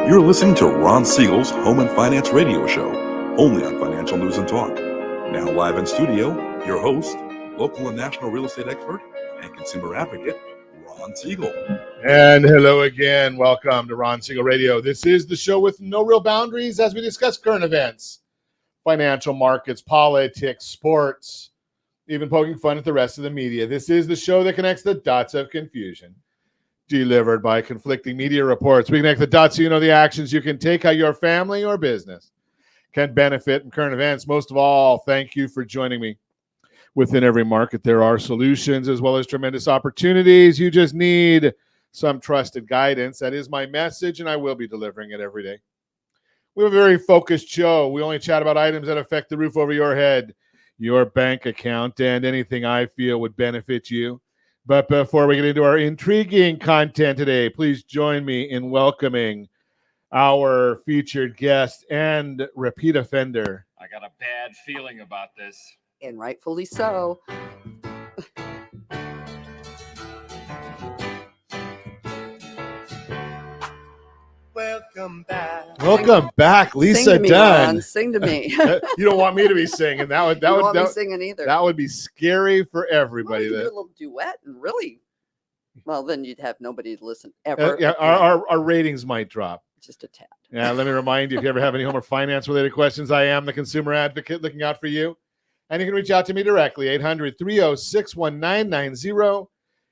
You're listening to Ron Siegel's Home and Finance Radio Show, only on Financial News and Talk. Now live in studio, your host, local and national real estate expert and consumer advocate, Ron Siegel. And hello again. Welcome to Ron Siegel Radio. This is the show with no real boundaries as we discuss current events, financial markets, politics, sports, even poking fun at the rest of the media. This is the show that connects the dots of confusion, delivered by conflicting media reports. We connect the dots so you know the actions you can take, how your family or business can benefit from current events. Most of all, thank you for joining me. Within every market, there are solutions as well as tremendous opportunities. You just need some trusted guidance. That is my message, and I will be delivering it every day. We have a very focused show. We only chat about items that affect the roof over your head, your bank account, and anything I feel would benefit you. But before we get into our intriguing content today, please join me in welcoming our featured guest and repeat offender. I got a bad feeling about this. And rightfully so. Welcome back. Welcome back, Lisa Sing to me, Dunn. Ron. Sing to me. You don't want me to be singing. That would You don't want me singing either. that would be scary for Well, everybody. you could do a little duet and really, well, then you'd have nobody to listen ever. Our ratings might drop. Just a tad. Yeah, let me remind you, if you ever have any home or finance related questions, I am the consumer advocate looking out for you. And you can reach out to me directly, 800-306-1990,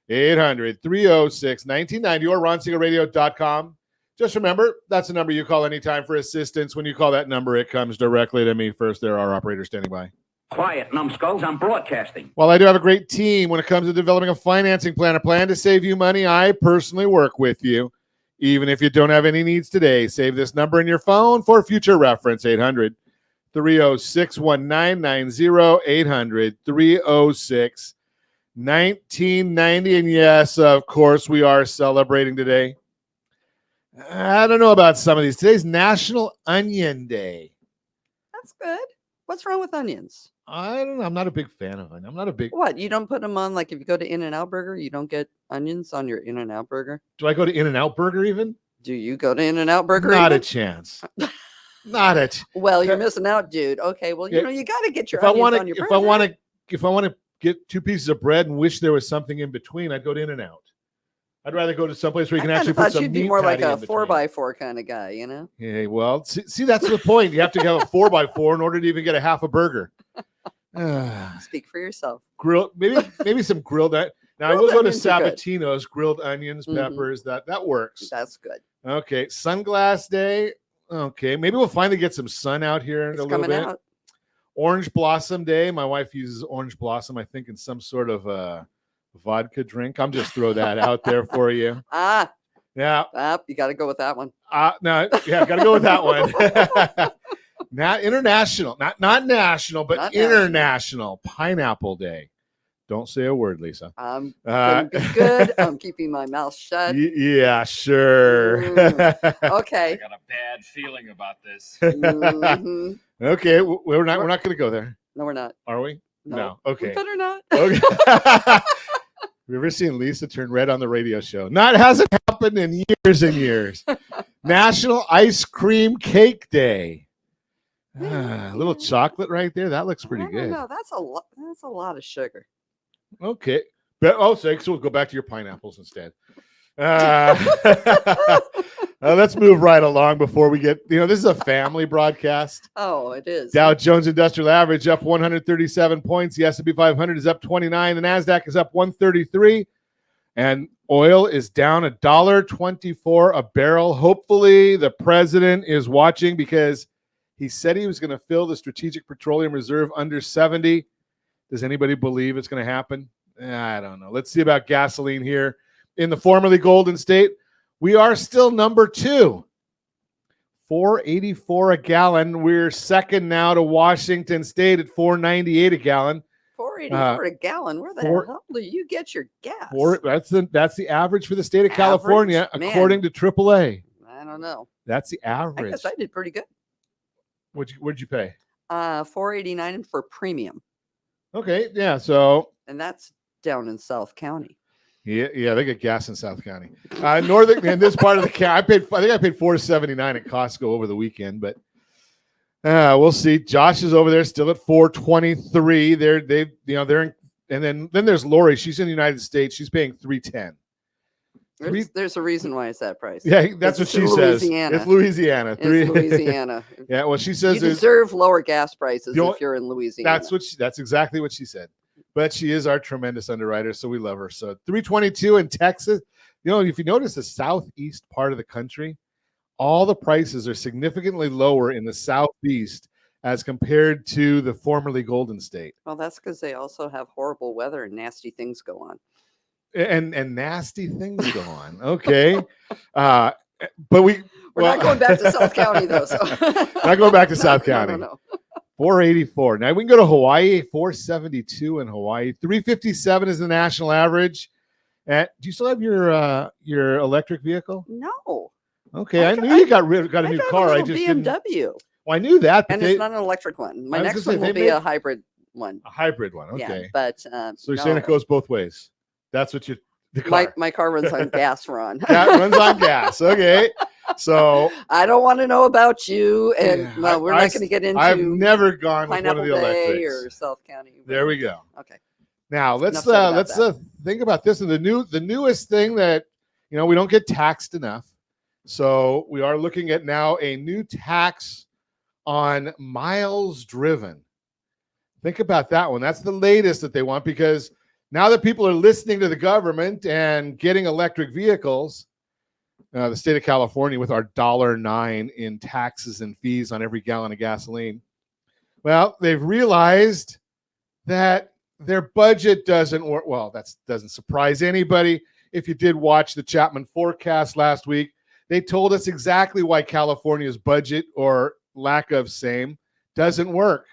800-306-1990, or ronsiegelradio.com. Just remember, that's the number you call anytime for assistance. When you call that number, it comes directly to me first. There are operators standing by. Quiet, numbskulls. I'm broadcasting. While I do have a great team when it comes to developing a financing plan, a plan to save you money, I personally work with you. Even if you don't have any needs today, save this number in your phone for future reference, 800-306-1990, 800-306-1990. And yes, of course, we are celebrating today. I don't know about some of these. Today's National Onion Day. That's good. What's wrong with onions? I don't know. I'm not a big fan of onion. I'm not a big. What? You don't put them on, like if you go to In-N-Out Burger, you don't get onions on your In-N-Out Burger? Do I go to In-N-Out Burger even? Do you go to In-N-Out Burger? Not a even? chance. Not it. Well, you're missing out, dude. Okay, well, you Yeah, know, you got to get your If I onions want on to, your if burger. I want to get 2 pieces of bread and wish there was something in between, I'd go to In-N-Out. I'd rather go to someplace where you can actually put thought some you'd be meat more like patty a in between. 4x4 kind of guy, you know? Yeah, well, see, that's the point. You have to have a 4x4 in order to even get a half a burger. Speak for yourself. Grilled, maybe some grilled. Now I Grilled will go to onions are good. Sabatino's, grilled onions, Mhm. peppers. That works. That's good. Okay, Sunglass Day. Okay, maybe we'll finally get some sun out here in It's a little coming bit. out. Orange Blossom Day. My wife uses orange blossom, I think, in some sort of vodka drink. I'm just throw that out there for you. Ah, Yeah. you got to go with that one. No, yeah, gotta go with that one. Not international, not national, but Not national. international Pineapple Day. Don't say a word, Lisa. I'm Uh, gonna be good. I'm keeping my mouth shut. Yeah, sure. Okay. I got a bad feeling about this. Mhm. Okay, we're not going to go there, No, we're not. are we? No. We Okay. better not. Okay. Have you ever seen Lisa turn red on the radio show? Not hasn't happened in years and years. National Ice Cream Cake Day. A little chocolate right there. That looks pretty good. No, that's a lot. That's a lot of sugar. Okay. So we'll go back to your pineapples instead. Let's move right along before we get, this is a family broadcast. Oh, it is. Dow Jones Industrial Average up 137 points. The S&P 500 is up 29. The NASDAQ is up 133. And oil is down $1.24 a barrel. Hopefully the president is watching because he said he was going to fill the Strategic Petroleum Reserve under 70. Does anybody believe it's going to happen? I don't know. Let's see about gasoline here. In the formerly Golden State, we are still number 2. $4.84 a gallon. We're second now to Washington State at $4.98 a gallon. $4.84 a gallon. Where the hell do you get your gas? That's the average for the state of California, Man. according to AAA. I don't know. That's the I average. guess I did pretty good. What'd you pay? $4.89 for premium, Okay, yeah. So and that's down in South County. Yeah, they get gas in South County. Northern in this part of the county, I think I paid $4.79 at Costco over the weekend, but we'll see. Josh is over there still at $4.23. They're in, and then there's Lori. She's in the United States. She's paying $3.10. There's a reason why it's that price. Yeah, that's what she says. It's Louisiana. It's Louisiana. Yeah, well, she says you deserve lower gas prices if you're in Louisiana. That's exactly what she said. But she is our tremendous underwriter, so we love her. So $3.22 in Texas. If you notice the southeast part of the country, all the prices are significantly lower in the southeast as compared to the formerly Golden State. Well, that's because they also have horrible weather and nasty things go on. And nasty things go on. Okay. But we're not going back to South County, though. So. Not going back to South County. No. 484. Now we can go to Hawaii, 472 in Hawaii. 357 is the national average. Do you still have your electric vehicle? No. Okay, I knew you got a new car. I just BMW. Well, I knew that, and it's not an electric one. My next one will be a hybrid one. A hybrid one, okay. Yeah, but so you're saying it goes both ways. That's what my car runs on gas, Ron. That runs on gas. Okay. So I don't want to know about you, and we're not going to get into. I've never gone with one of the Bay electrics or South County. There we go. Okay. Now let's think about this. And the newest thing that we don't get taxed enough, so we are looking at now a new tax on miles driven. Think about that one. That's the latest that they want, because now that people are listening to the government and getting electric vehicles, the state of California with our $1.09 in taxes and fees on every gallon of gasoline, well, they've realized that their budget doesn't work. Well, that doesn't surprise anybody. If you did watch the Chapman forecast last week, they told us exactly why California's budget, or lack of same, doesn't work.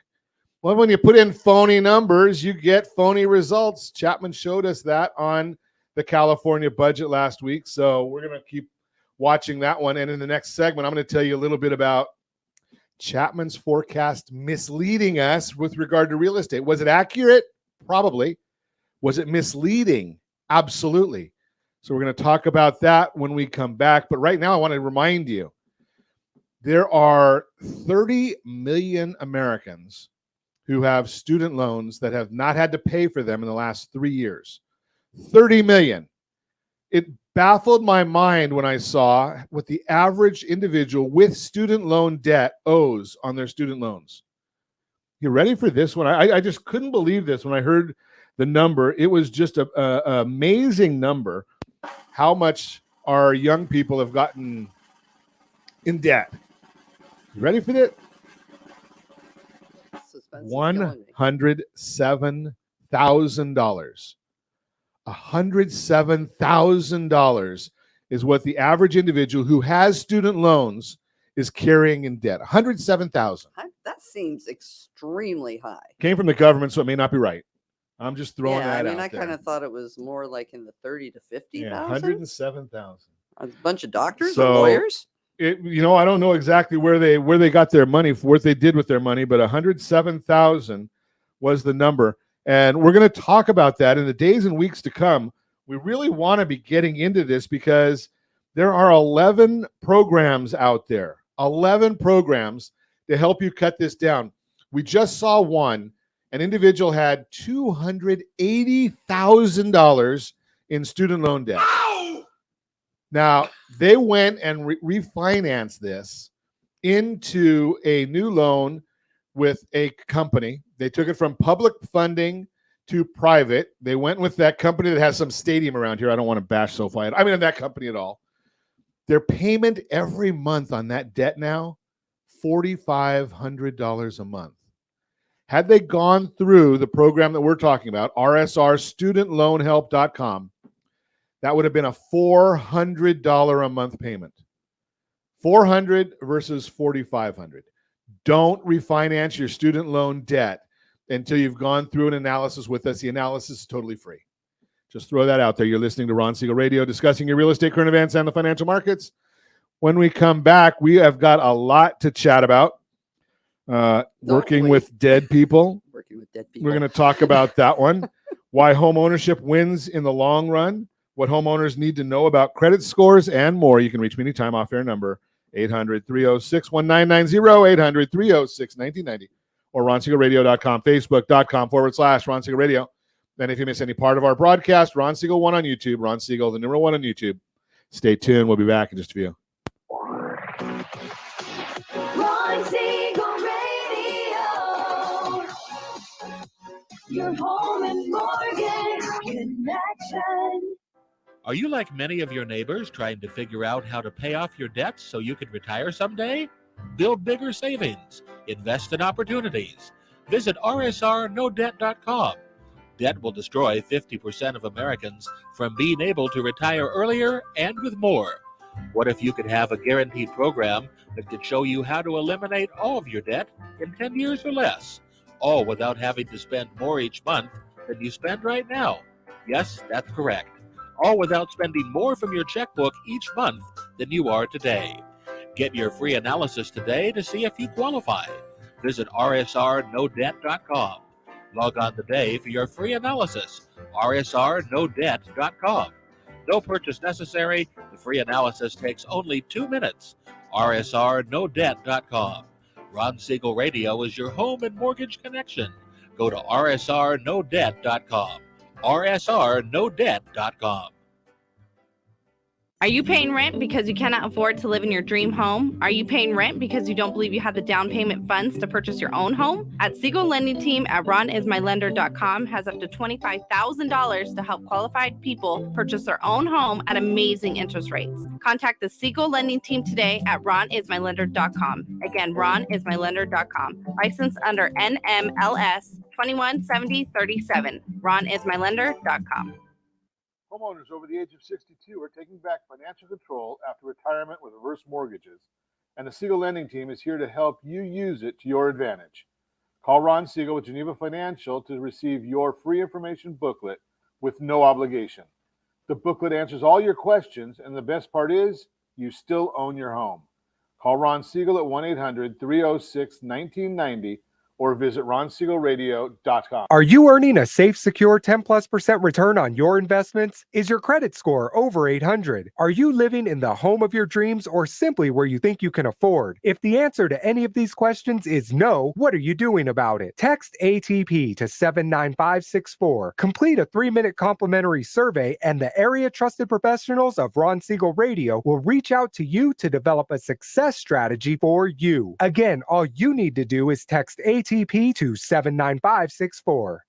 Well, when you put in phony numbers, you get phony results. Chapman showed us that on the California budget last week. So we're going to keep watching that one. And in the next segment, I'm going to tell you a little bit about Chapman's forecast misleading us with regard to real estate. Was it accurate? Probably. Was it misleading? Absolutely. So we're going to talk about that when we come back. But right now, I want to remind you, there are 30 million Americans who have student loans that have not had to pay for them in the last 3 years. 30 million. It baffled my mind when I saw what the average individual with student loan debt owes on their student loans. You ready for this one? I just couldn't believe this when I heard the number. It was just an amazing number, how much our young people have gotten in debt. You ready for this? $107,000. $107,000 is what the average individual who has student loans is carrying in debt. $107,000. That seems extremely high. Came from the government, so it may not be right. I'm just throwing that out. I kind of thought it was more like in the 30 to 50,000. Yeah, 107,000. A bunch of doctors or lawyers. I don't know exactly where they got their money, for what they did with their money, but 107,000 was the number. And we're going to talk about that in the days and weeks to come. We really want to be getting into this because there are 11 programs out there, 11 programs to help you cut this down. We just saw one. An individual had $280,000 in student loan debt. Ow! Now, they went and refinanced this into a new loan with a company. They took it from public funding to private. They went with that company that has some stadium around here. I don't want to bash SoFi. I mean, that company at all. Their payment every month on that debt now, $4,500 a month. Had they gone through the program that we're talking about, rsrstudentloanhelp.com, that would have been a $400 a month payment. $400 versus $4,500. Don't refinance your student loan debt until you've gone through an analysis with us. The analysis is totally free. Just throw that out there. You're listening to Ron Siegel Radio, discussing your real estate, current events, and the financial markets. When we come back, we have got a lot to chat about. Working with dead people. Working with dead people. We're going to talk about that one. Why home ownership wins in the long run. what homeowners need to know about credit scores and more. You can reach me anytime off air number 800-306-1990, 800-306-1990, or ronsiegelradio.com, facebook.com/Ron Siegel Radio. Then if you miss any part of our broadcast, Ron Siegel 1 on YouTube, Ron Siegel, the number 1 on YouTube. Stay tuned. We'll be back in just a few. Ron Siegel Radio, your home and mortgage connection. Are you like many of your neighbors trying to figure out how to pay off your debts so you can retire someday? Build bigger savings. Invest in opportunities. Visit rsrnodebt.com. Debt will destroy 50% of Americans from being able to retire earlier and with more. What if you could have a guaranteed program that could show you how to eliminate all of your debt in 10 years or less, all without having to spend more each month than you spend right now? Yes, that's correct. All without spending more from your checkbook each month than you are today. Get your free analysis today to see if you qualify. Visit rsrnodebt.com. Log on today for your free analysis, rsrnodebt.com. No purchase necessary. The free analysis takes only 2 minutes. rsrnodebt.com. Ron Siegel Radio is your home and mortgage connection. Go to rsrnodebt.com. rsrnodebt.com. Are you paying rent because you cannot afford to live in your dream home? Are you paying rent because you don't believe you have the down payment funds to purchase your own home? At Siegel Lending Team at ronismylender.com has up to $25,000 to help qualified people purchase their own home at amazing interest rates. Contact the Siegel Lending Team today at ronismylender.com. Again, ronismylender.com. Licensed under NMLS 217037. ronismylender.com. Homeowners over the age of 62 are taking back financial control after retirement with reverse mortgages, and the Siegel Lending Team is here to help you use it to your advantage. Call Ron Siegel with Geneva Financial to receive your free information booklet with no obligation. The booklet answers all your questions, and the best part is you still own your home. Call Ron Siegel at 1-800-306-1990 or visit ronsiegelradio.com. Are you earning a safe, secure 10+% return on your investments? Is your credit score over 800? Are you living in the home of your dreams or simply where you think you can afford? If the answer to any of these questions is no, what are you doing about it? Text ATP to 79564. Complete a 3-minute complimentary survey, and the area trusted professionals of Ron Siegel Radio will reach out to you to develop a success strategy for you. Again, all you need to do is text ATP to 79564.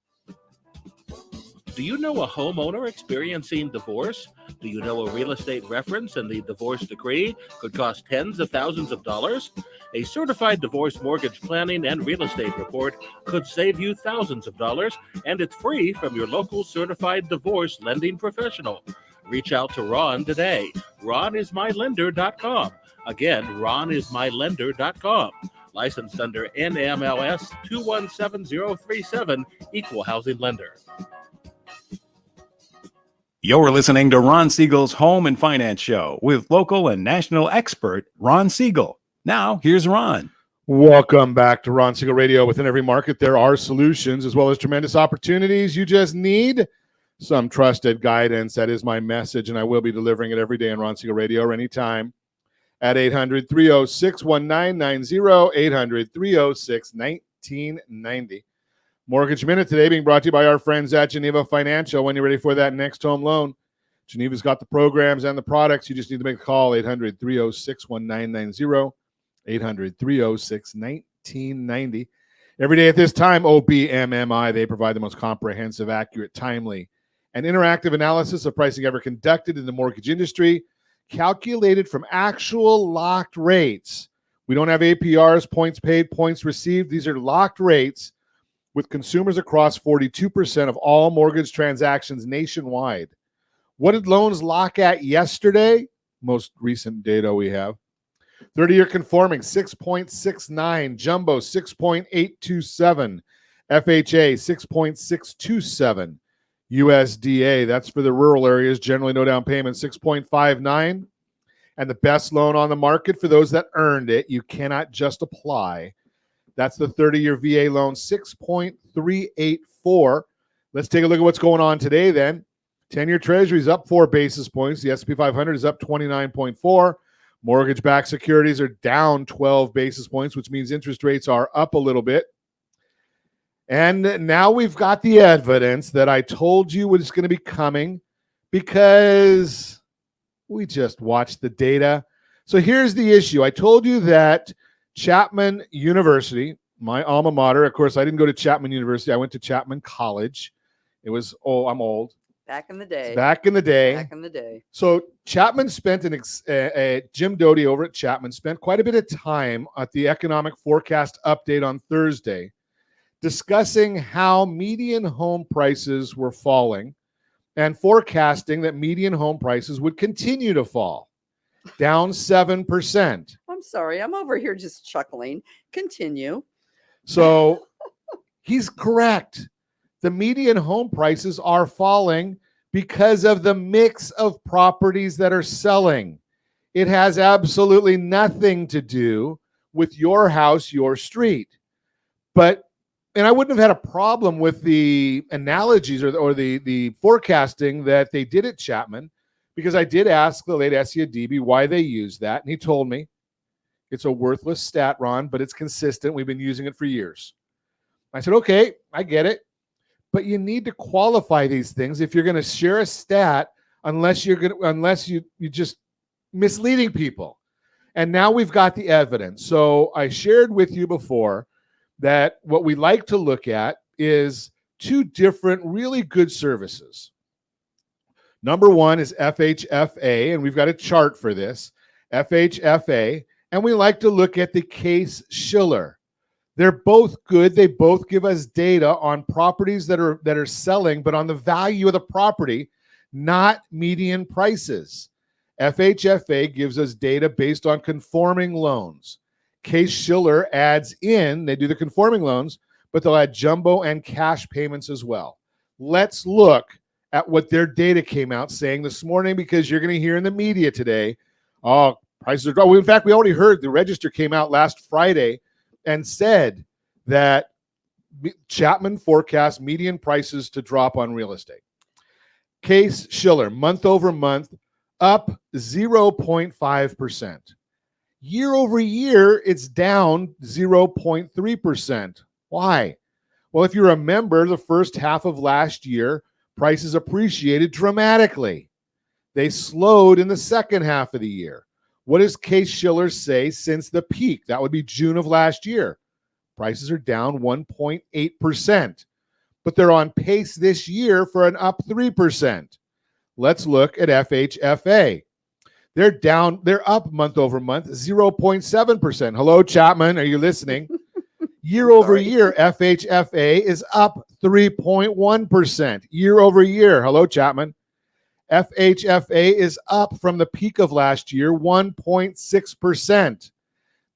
Do you know a homeowner experiencing divorce? Do you know a real estate reference and the divorce decree could cost tens of thousands of dollars? A certified divorce mortgage planning and real estate report could save you thousands of dollars, and it's free from your local certified divorce lending professional. Reach out to Ron today. ronismylender.com. Again, ronismylender.com. Licensed under NMLS 217037, Equal Housing Lender. You're listening to Ron Siegel's Home and Finance Show with local and national expert Ron Siegel. Now, here's Ron. Welcome back to Ron Siegel Radio. Within every market, there are solutions as well as tremendous opportunities. You just need some trusted guidance. That is my message, and I will be delivering it every day on Ron Siegel Radio or anytime at 800-306-1990, 800-306-1990. Mortgage Minute today being brought to you by our friends at Geneva Financial. When you're ready for that next home loan, Geneva's got the programs and the products. You just need to make a call, 800-306-1990, 800-306-1990. Every day at this time, OBMMI, they provide the most comprehensive, accurate, timely, and interactive analysis of pricing ever conducted in the mortgage industry, calculated from actual locked rates. We don't have APRs, points paid, points received. These are locked rates with consumers across 42% of all mortgage transactions nationwide. What did loans lock at yesterday? Most recent data we have. 30-year conforming, 6.69. Jumbo, 6.827. FHA, 6.627. USDA, that's for the rural areas, generally no down payment, 6.59. And the best loan on the market for those that earned it, you cannot just apply. That's the 30-year VA loan, 6.384. Let's take a look at what's going on today then. 10-year Treasury is up 4 basis points. The S&P 500 is up 29.4. Mortgage-backed securities are down 12 basis points, which means interest rates are up a little bit. And now we've got the evidence that I told you was going to be coming because we just watched the data. So here's the issue. I told you that Chapman University, my alma mater, of course, I didn't go to Chapman University. I went to Chapman College. It was, I'm old. Back in the day. Back in the day. Back in the day. So Chapman spent Jim Doty over at Chapman spent quite a bit of time at the economic forecast update on Thursday discussing how median home prices were falling and forecasting that median home prices would continue to fall, down 7%. I'm sorry. I'm over here just chuckling. Continue. So he's correct. The median home prices are falling because of the mix of properties that are selling. It has absolutely nothing to do with your house, your street. And I wouldn't have had a problem with the analogies or the forecasting that they did at Chapman, because I did ask the late Essia Debe why they use that. And he told me it's a worthless stat, Ron, but it's consistent. We've been using it for years. I said, okay, I get it. But you need to qualify these things if you're going to share a stat, unless you're just misleading people. And now we've got the evidence. So I shared with you before that what we like to look at is two different really good services. Number one is FHFA, and we've got a chart for this, FHFA, and we like to look at the Case-Shiller. They're both good. They both give us data on properties that are selling, but on the value of the property, not median prices. FHFA gives us data based on conforming loans. Case-Shiller adds in, they do the conforming loans, but they'll add jumbo and cash payments as well. Let's look at what their data came out saying this morning, because you're going to hear in the media today, oh, prices are dropping. In fact, we already heard the Register came out last Friday and said that Chapman forecasts median prices to drop on real estate. Case-Shiller, month over month, up 0.5%. Year over year, it's down 0.3%. Why? Well, if you remember, the first half of last year, prices appreciated dramatically. They slowed in the second half of the year. What does Case-Shiller say since the peak? That would be June of last year. Prices are down 1.8%, but they're on pace this year for an up 3%. Let's look at FHFA. They're up month over month, 0.7%. Hello, Chapman, are you listening? Year over year, FHFA is up 3.1%. Year over year, hello, Chapman. FHFA is up from the peak of last year, 1.6%.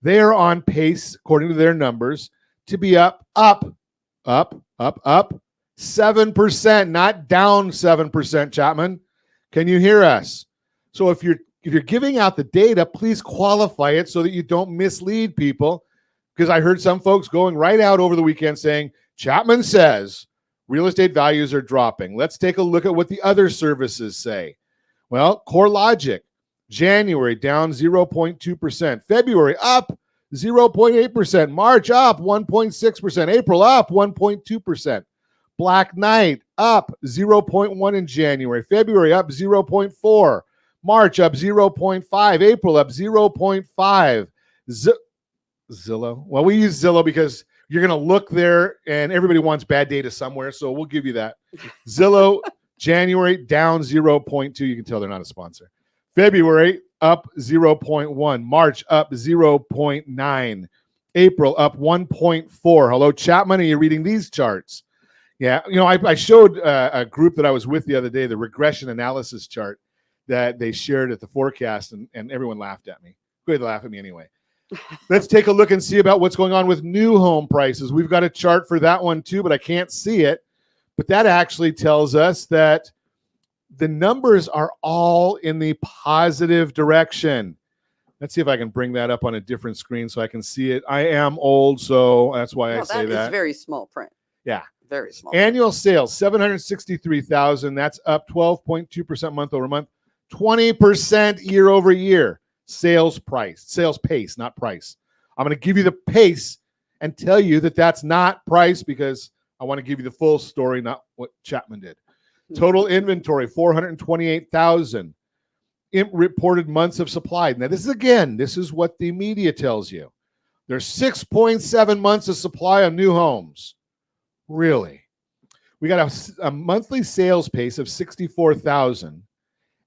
They are on pace, according to their numbers, to be up 7%, not down 7%, Chapman. Can you hear us? So if you're giving out the data, please qualify it so that you don't mislead people, because I heard some folks going right out over the weekend saying, Chapman says real estate values are dropping. Let's take a look at what the other services say. Well, CoreLogic, January down 0.2%. February up 0.8%. March up 1.6%. April up 1.2%. Black Knight up 0.1 in January. February up 0.4. March up 0.5. April up 0.5. Zillow. Well, we use Zillow because you're going to look there and everybody wants bad data somewhere, so we'll give you that. Zillow, January down 0.2. You can tell they're not a sponsor. February up 0.1. March up 0.9. April up 1.4. Hello, Chapman. Are you reading these charts? Yeah. You know, I showed a group that I was with the other day, the regression analysis chart that they shared at the forecast, and everyone laughed at me. Go ahead, laugh at me anyway. Let's take a look and see about what's going on with new home prices. We've got a chart for that one too, but I can't see it. But that actually tells us that the numbers are all in the positive direction. Let's see if I can bring that up on a different screen so I can see it. I am old, so that's why I say that. It's very small print. Yeah. Very small. Annual sales, 763,000. That's up 12.2% month over month, 20% year over year. Sales pace, not price. I'm going to give you the pace and tell you that that's not price because I want to give you the full story, not what Chapman did. Total inventory, 428,000. Reported months of supply. Now, this is what the media tells you. There's 6.7 months of supply on new homes. Really? We got a monthly sales pace of 64,000,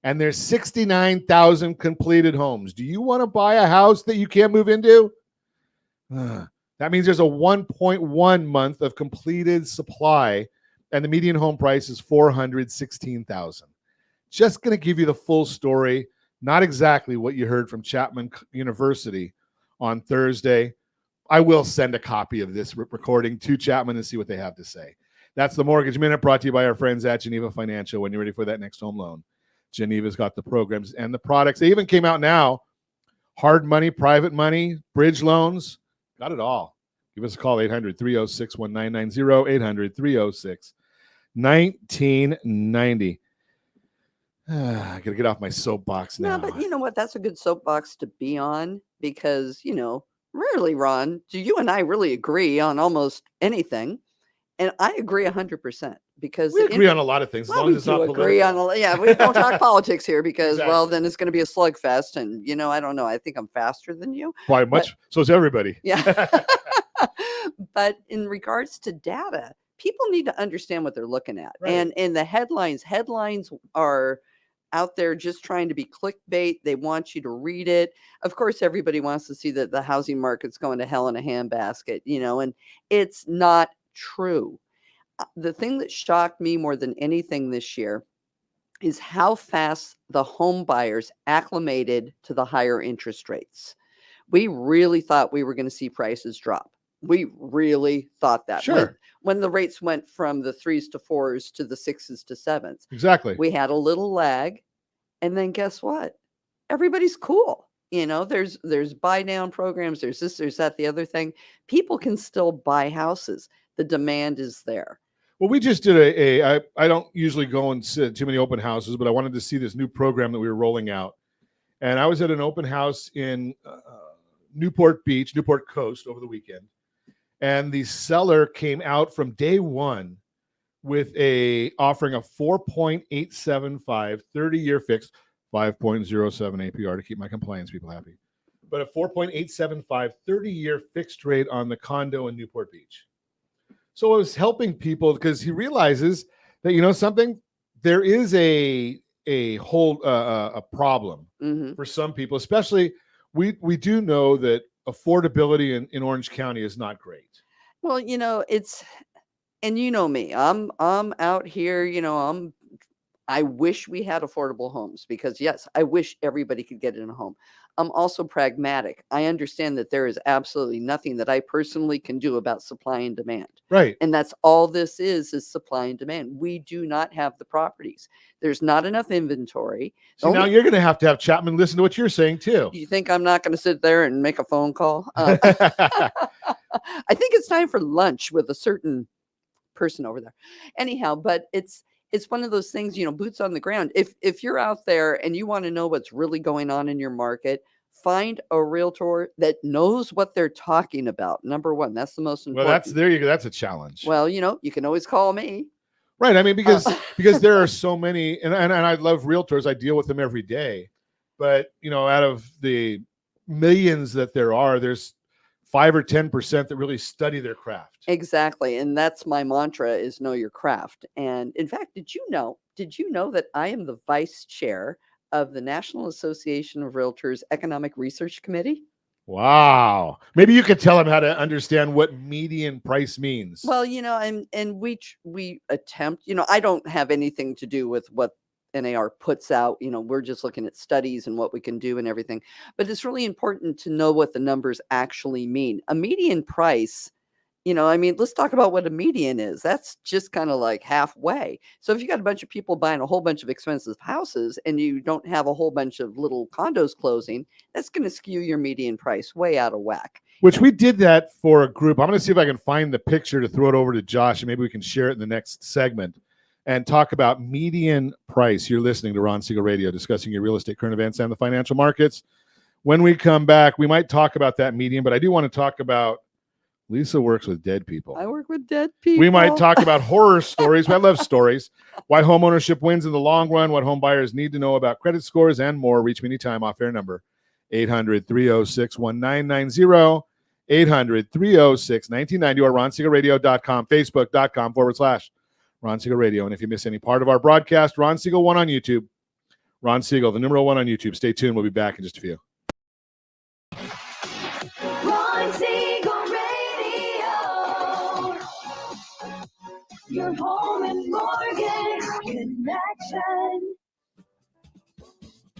and there's 69,000 completed homes. Do you want to buy a house that you can't move into? That means there's a 1.1 month of completed supply, and the median home price is 416,000. Just going to give you the full story, not exactly what you heard from Chapman University on Thursday. I will send a copy of this recording to Chapman and see what they have to say. That's the Mortgage Minute, brought to you by our friends at Geneva Financial. When you're ready for that next home loan, Geneva's got the programs and the products. They even came out now. Hard money, private money, bridge loans, got it all. Give us a call, 800-306-1990, 800-306-1990. I got to get off my soapbox now. No, but you know what? That's a good soapbox to be on because, rarely, Ron, do you and I really agree on almost anything? And I agree 100% because we agree on a lot of things. As long as it's not political. We don't talk politics here because, Exactly. well, then it's going to be a slugfest. And, I don't know. I think I'm faster than you. Why much? So is everybody. Yeah. But in regards to data, people need to understand what they're looking at. Right. And the headlines are out there just trying to be clickbait. They want you to read it. Of course, everybody wants to see that the housing market's going to hell in a handbasket, and it's not true. The thing that shocked me more than anything this year is how fast the home buyers acclimated to the higher interest rates. We really thought we were going to see prices drop. We really thought that. Sure. When the rates went from the 3s to 4s to the 6s to 7s. Exactly. We had a little lag. And then guess what? Everybody's cool. There's buy down programs. There's this, there's that, the other thing. People can still buy houses. The demand is there. Well, we just did I don't usually go and sit too many open houses, but I wanted to see this new program that we were rolling out. And I was at an open house in Newport Coast over the weekend. And the seller came out from day one with offering a 4.875 30-year fixed, 5.07 APR to keep my compliance people happy. But a 4.875 30-year fixed rate on the condo in Newport Beach. So I was helping people because he realizes that, something, there is a problem for some people, especially we do know that affordability in Orange County is not great. Well, it's, and me, I'm out here, I wish we had affordable homes because yes, I wish everybody could get in a home. I'm also pragmatic. I understand that there is absolutely nothing that I personally can do about supply and demand. Right. And that's all this is supply and demand. We do not have the properties. There's not enough inventory. So now you're going to have Chapman listen to what you're saying too. You think I'm not going to sit there and make a phone call? I think it's time for lunch with a certain person over there. Anyhow, but it's one of those things, boots on the ground. If you're out there and you want to know what's really going on in your market, find a realtor that knows what they're talking about. Number one, that's the most important. Well, there you go. That's a challenge. Well, you can always call me. Right. I mean, because there are so many, and I love realtors. I deal with them every day. But, out of the millions that there's 5 or 10% that really study their craft. Exactly. And that's my mantra is know your craft. And in fact, did you know that I am the vice chair of the National Association of Realtors Economic Research Committee? Wow. Maybe you could tell them how to understand what median price means. Well, and we attempt, I don't have anything to do with what NAR puts out. We're just looking at studies and what we can do and everything. But it's really important to know what the numbers actually mean. A median price I mean, let's talk about what a median is. That's just kind of like halfway. So if you got a bunch of people buying a whole bunch of expensive houses and you don't have a whole bunch of little condos closing, that's going to skew your median price way out of whack. Which we did that for a group. I'm going to see if I can find the picture to throw it over to Josh, and maybe we can share it in the next segment and talk about median price. You're listening to Ron Siegel Radio, discussing your real estate current events and the financial markets. When we come back, we might talk about that median, but I do want to talk about Lisa works with dead people. I work with dead people. We might talk about horror stories. I love stories. Why homeownership wins in the long run, what home buyers need to know about credit scores, and more. Reach me anytime. Off-air number 800-306-1990, 800-306-1990, or ronsiegelradio.com, facebook.com/Ron Siegel Radio. And if you miss any part of our broadcast, Ron Siegel 1 on YouTube. Ron Siegel, the number 1 on YouTube. Stay tuned. We'll be back in just a few. Ron Siegel Radio. Your home and mortgage connection.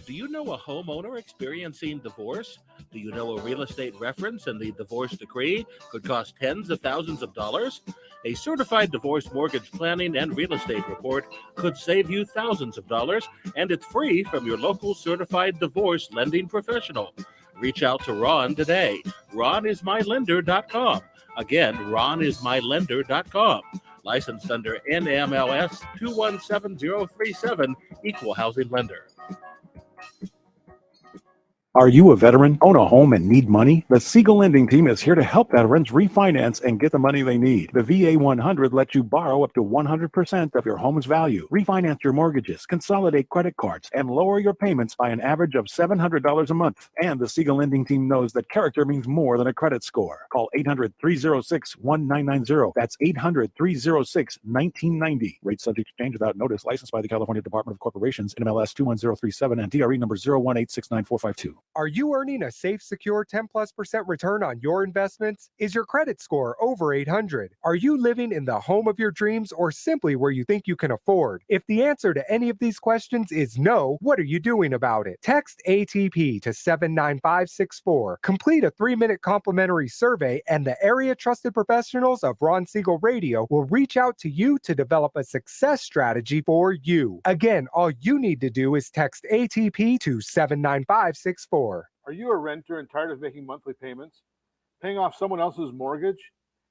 Do you know a homeowner experiencing divorce? Do you know a real estate reference and the divorce decree could cost tens of thousands of dollars? A certified divorce mortgage planning and real estate report could save you thousands of dollars, and it's free from your local certified divorce lending professional. Reach out to Ron today. RonIsMyLender.com. Again, RonIsMyLender.com. Licensed under NMLS 217037, Equal Housing Lender. Are you a veteran, own a home, and need money? The Siegel Lending Team is here to help veterans refinance and get the money they need. The VA 100 lets you borrow up to 100% of your home's value, refinance your mortgages, consolidate credit cards, and lower your payments by an average of $700 a month. And the Siegel Lending Team knows that character means more than a credit score. Call 800-306-1990. That's 800-306-1990. Rate subject to change without notice. Licensed by the California Department of Corporations, NMLS 21037, and DRE number 018694552. Are you earning a safe, secure 10+% return on your investments? Is your credit score over 800? Are you living in the home of your dreams or simply where you think you can afford? If the answer to any of these questions is no, what are you doing about it? Text ATP to 79564. Complete a 3-minute complimentary survey, and the area trusted professionals of Ron Siegel Radio will reach out to you to develop a success strategy for you. Again, all you need to do is text ATP to 79564. Are you a renter and tired of making monthly payments? Paying off someone else's mortgage?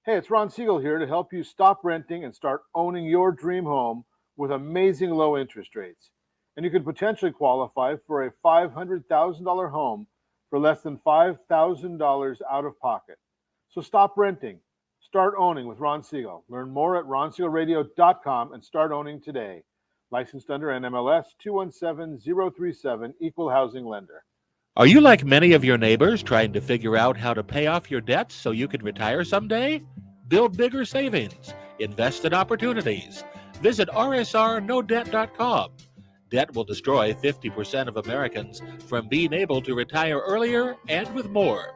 Hey, it's Ron Siegel here to help you stop renting and start owning your dream home with amazing low interest rates. And you could potentially qualify for a $500,000 home for less than $5,000 out of pocket. So stop renting. Start owning with Ron Siegel. Learn more at ronsiegelradio.com and start owning today. Licensed under NMLS 217037, Equal Housing Lender. Are you like many of your neighbors trying to figure out how to pay off your debts so you can retire someday? Build bigger savings. Invest in opportunities. Visit rsrnodebt.com. Debt will destroy 50% of Americans from being able to retire earlier and with more.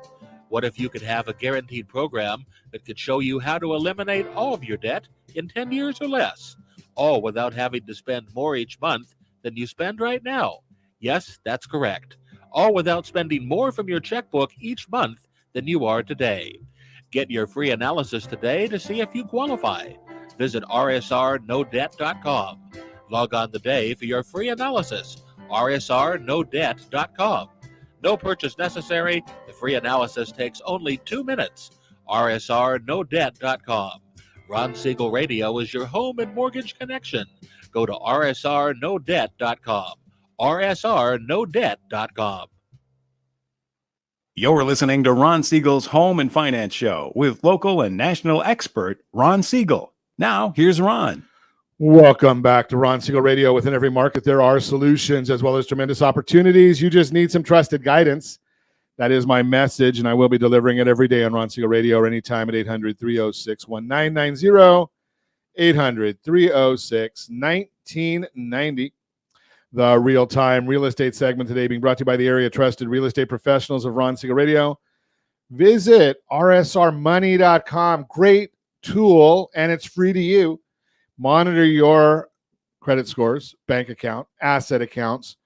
What if you could have a guaranteed program that could show you how to eliminate all of your debt in 10 years or less, all without having to spend more each month than you spend right now? Yes, that's correct. All without spending more from your checkbook each month than you are today. Get your free analysis today to see if you qualify. Visit rsrnodebt.com. Log on today for your free analysis. rsrnodebt.com. No purchase necessary. The free analysis takes only 2 minutes. rsrnodebt.com. Ron Siegel Radio is your home and mortgage connection. Go to rsrnodebt.com. rsrnodebt.com. You're listening to Ron Siegel's Home and Finance Show with local and national expert Ron Siegel. Now, here's Ron. Welcome back to Ron Siegel Radio. Within every market, there are solutions as well as tremendous opportunities. You just need some trusted guidance. That is my message, and I will be delivering it every day on Ron Siegel Radio or anytime at 800-306-1990, 800-306-1990. The real-time real estate segment today being brought to you by the area trusted real estate professionals of Ron Siegel Radio. Visit rsrmoney.com. Great tool, and it's free to you. Monitor your credit scores, bank account, asset accounts.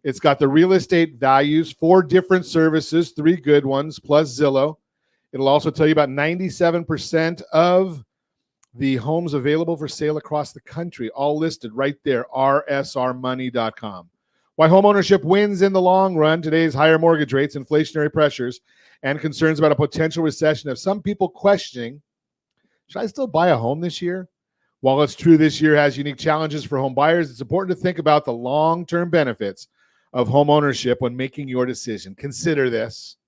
It's got the real estate values, 4 different services, 3 good ones, plus Zillow. It'll also tell you about 97% of the homes available for sale across the country, all listed right there, rsrmoney.com. Why homeownership wins in the long run. Today's higher mortgage rates, inflationary pressures, and concerns about a potential recession have some people questioning, should I still buy a home this year? While it's true this year has unique challenges for home buyers, it's important to think about the long-term benefits of home ownership when making your decision. Consider this.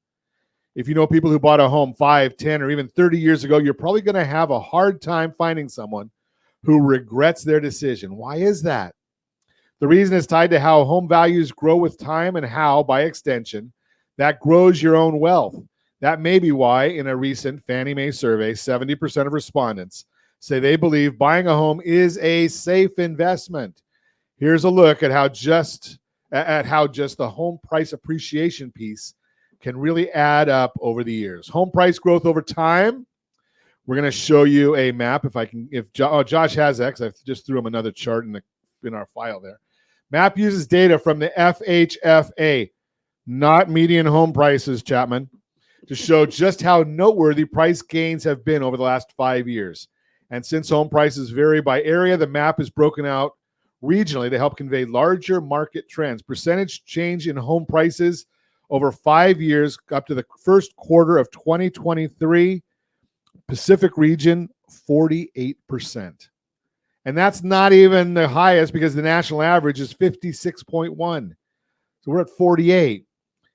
If you know people who bought a home 5, 10, or even 30 years ago, you're probably going to have a hard time finding someone who regrets their decision. Why is that? The reason is tied to how home values grow with time and how, by extension, that grows your own wealth. That may be why, in a recent Fannie Mae survey, 70% of respondents say they believe buying a home is a safe investment. Here's a look at how just the home price appreciation piece can really add up over the years. Home price growth over time. We're going to show you a map. Josh has that, because I just threw him another chart in our file there. Map uses data from the FHFA, not median home prices, Chapman, to show just how noteworthy price gains have been over the last 5 years. And since home prices vary by area, the map is broken out regionally to help convey larger market trends. Percentage change in home prices over 5 years up to the first quarter of 2023, Pacific region, 48%. And that's not even the highest, because the national average is 56.1. So we're at 48.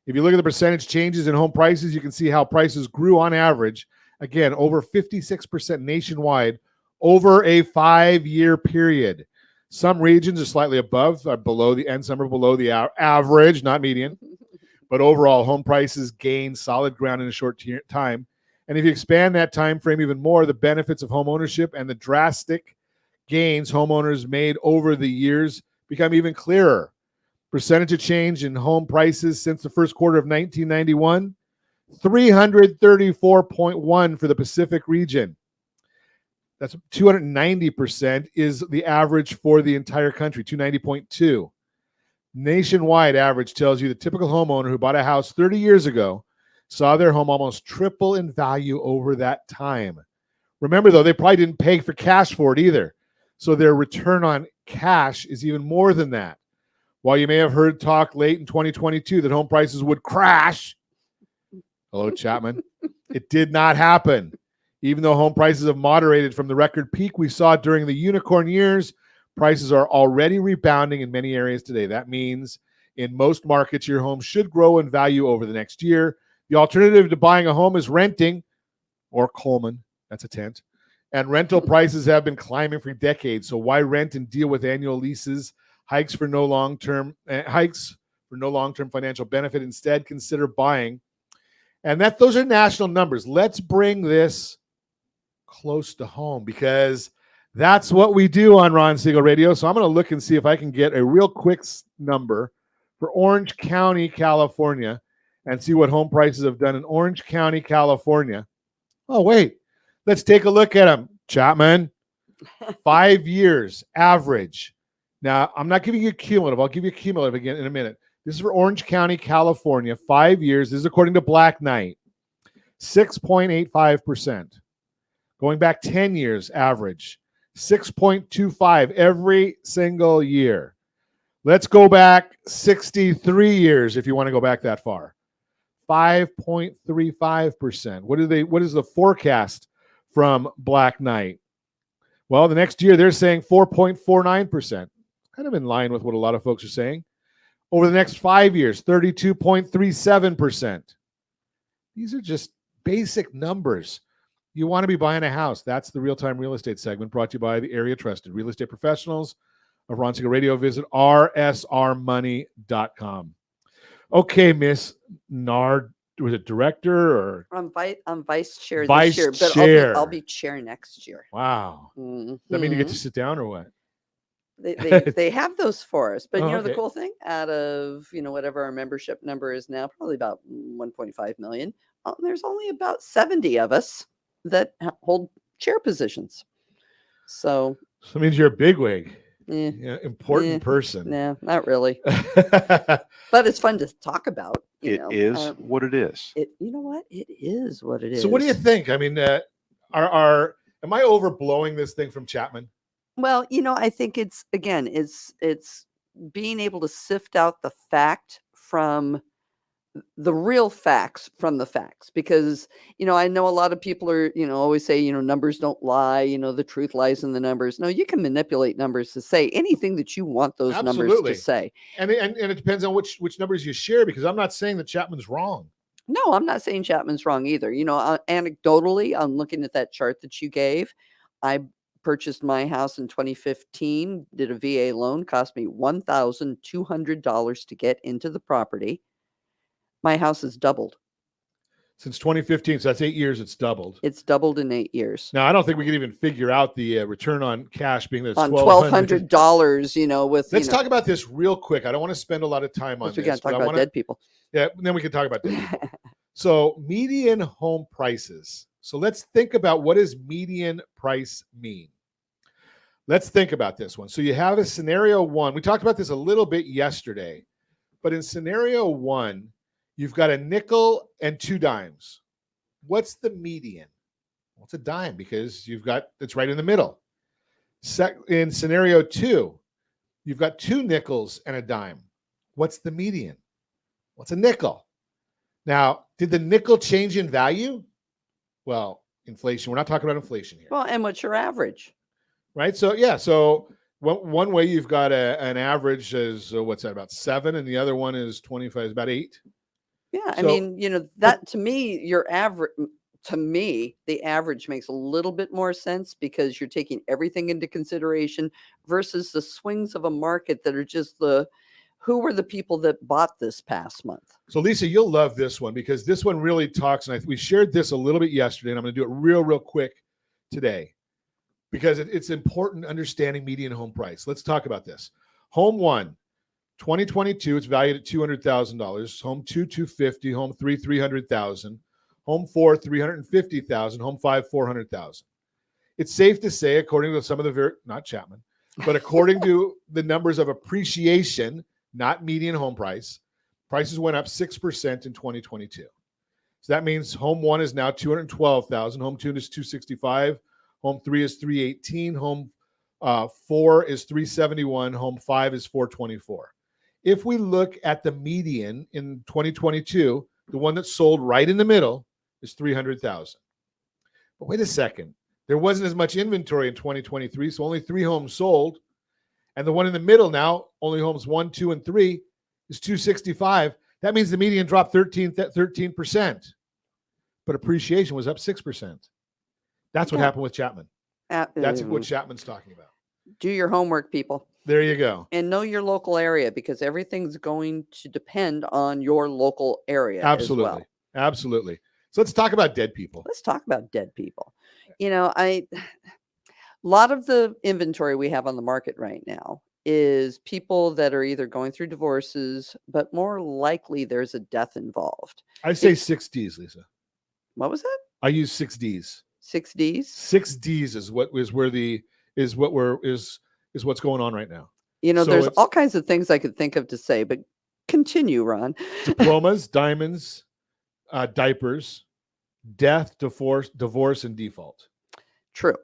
If you look at the percentage changes in home prices, you can see how prices grew on average, again, over 56% nationwide over a 5-year period. Some regions are slightly above or below and some are below the average, not median. But overall, home prices gain solid ground in a short time. And if you expand that time frame even more, the benefits of home ownership and the drastic gains homeowners made over the years become even clearer. Percentage of change in home prices since the first quarter of 1991, 334.1 for the Pacific region. That's 290% is the average for the entire country, 290.2. Nationwide average tells you the typical homeowner who bought a house 30 years ago saw their home almost triple in value over that time. Remember, though, they probably didn't pay for cash for it either. So their return on cash is even more than that. While you may have heard talk late in 2022 that home prices would crash, hello, Chapman, it did not happen. Even though home prices have moderated from the record peak we saw during the unicorn years, prices are already rebounding in many areas today. That means in most markets, your home should grow in value over the next year. The alternative to buying a home is renting, or Coleman, that's a tent. And rental prices have been climbing for decades. So why rent and deal with annual leases, hikes for no long-term financial benefit? Instead, consider buying. And those are national numbers. Let's bring this close to home, because that's what we do on Ron Siegel Radio. So I'm going to look and see if I can get a real quick number for Orange County, California, and see what home prices have done in Orange County, California. Oh, wait. Let's take a look at them, Chapman. 5 years average. Now, I'm not giving you cumulative. I'll give you cumulative again in a minute. This is for Orange County, California. 5 years. This is according to Black Knight. 6.85%. Going back 10 years average. 6.25 every single year. Let's go back 63 years if you want to go back that far. 5.35%. What is the forecast from Black Knight? Well, the next year they're saying 4.49%. Kind of in line with what a lot of folks are saying. Over the next 5 years, 32.37%. These are just basic numbers. You want to be buying a house. That's the Real-Time Real Estate segment brought to you by the area trusted real estate professionals of Ron Siegel Radio. Visit rsrmoney.com. Okay, Miss Nard, was it director or? I'm vice chair Vice this year, but chair. I'll be chair next year. Wow. Mm-hmm. Does that mean you get to sit down or what? They have those for us, but Oh, the okay. cool thing, out of whatever our membership number is now, probably about 1.5 million, there's only about 70 of us that hold chair positions. So that means you're a bigwig. Yeah, important person. No, not really. But it's fun to talk about. It is what it is. You know what? It is what it is. So what do you think? I mean, am I overblowing this thing from Chapman? Well, I think it's being able to sift out the fact from the real facts from the facts, because I know a lot of people are always say numbers don't lie, the truth lies in the numbers. No, you can manipulate numbers to say anything that you want those numbers to say, and it depends on which numbers you share, because I'm not saying that Chapman's wrong. No, I'm not saying Chapman's wrong either. Anecdotally, I'm looking at that chart that you gave. I purchased my house in 2015, did a VA loan, cost me $1,200 to get into the property. My house has doubled. Since 2015, so that's 8 years, it's doubled. It's doubled in 8 years. Now, I don't think we can even figure out the return on cash being that's on $1,200, with... Let's talk about this real quick. I don't want to spend a lot of time on this. We got to talk about dead people. Yeah, then we can talk about dead people. So median home prices. So let's think about, what does median price mean? Let's think about this one. So you have a scenario one. We talked about this a little bit yesterday, but in scenario one, you've got a nickel and 2 dimes. What's the median? Well, it's a dime, because it's right in the middle. In scenario 2, you've got 2 nickels and a dime. What's the median? What's a nickel? Now, did the nickel change in value? Well, inflation. We're not talking about inflation here. Well, and what's your average? Right. So, yeah. So one way you've got an average is, what's that, about 7, and the other one is 25, is about 8. Yeah. I mean, that to me, the average makes a little bit more sense, because you're taking everything into consideration versus the swings of a market that are just who were the people that bought this past month. So Lisa, you'll love this one, because this one really talks, and we shared this a little bit yesterday, and I'm going to do it real quick today, because it's important understanding median home price. Let's talk about this. Home 1, 2022, it's valued at $200,000. Home 2, $250,000. Home 3, $300,000. Home 4, $350,000. Home 5, $400,000. It's safe to say, according to some of not Chapman, but according to the numbers of appreciation, not median home price, prices went up 6% in 2022. So that means home 1 is now $212,000. Home 2 is $265,000. Home 3 is $318,000. Home 4 is $371,000. Home 5 is $424,000. If we look at the median in 2022, the one that sold right in the middle is $300,000. But wait a second. There wasn't as much inventory in 2023, so only 3 homes sold. And the one in the middle now, only homes 1, 2, and 3 is $265,000. That means the median dropped 13%. But appreciation was up 6%. That's what happened with Chapman. That's what Chapman's talking about. Do your homework, people. There you go. And know your local area, because everything's going to depend on your local area. Absolutely. As well. Absolutely. So let's talk about dead people. Let's talk about dead people. A lot of the inventory we have on the market right now is people that are either going through divorces, but more likely there's a death involved. I say 6 Ds, Lisa. What was that? I use 6 Ds. 6 Ds? 6 Ds is what's going on right now. So there's all kinds of things I could think of to say, but continue, Ron. Diplomas, diamonds, diapers, death, divorce, and default. True.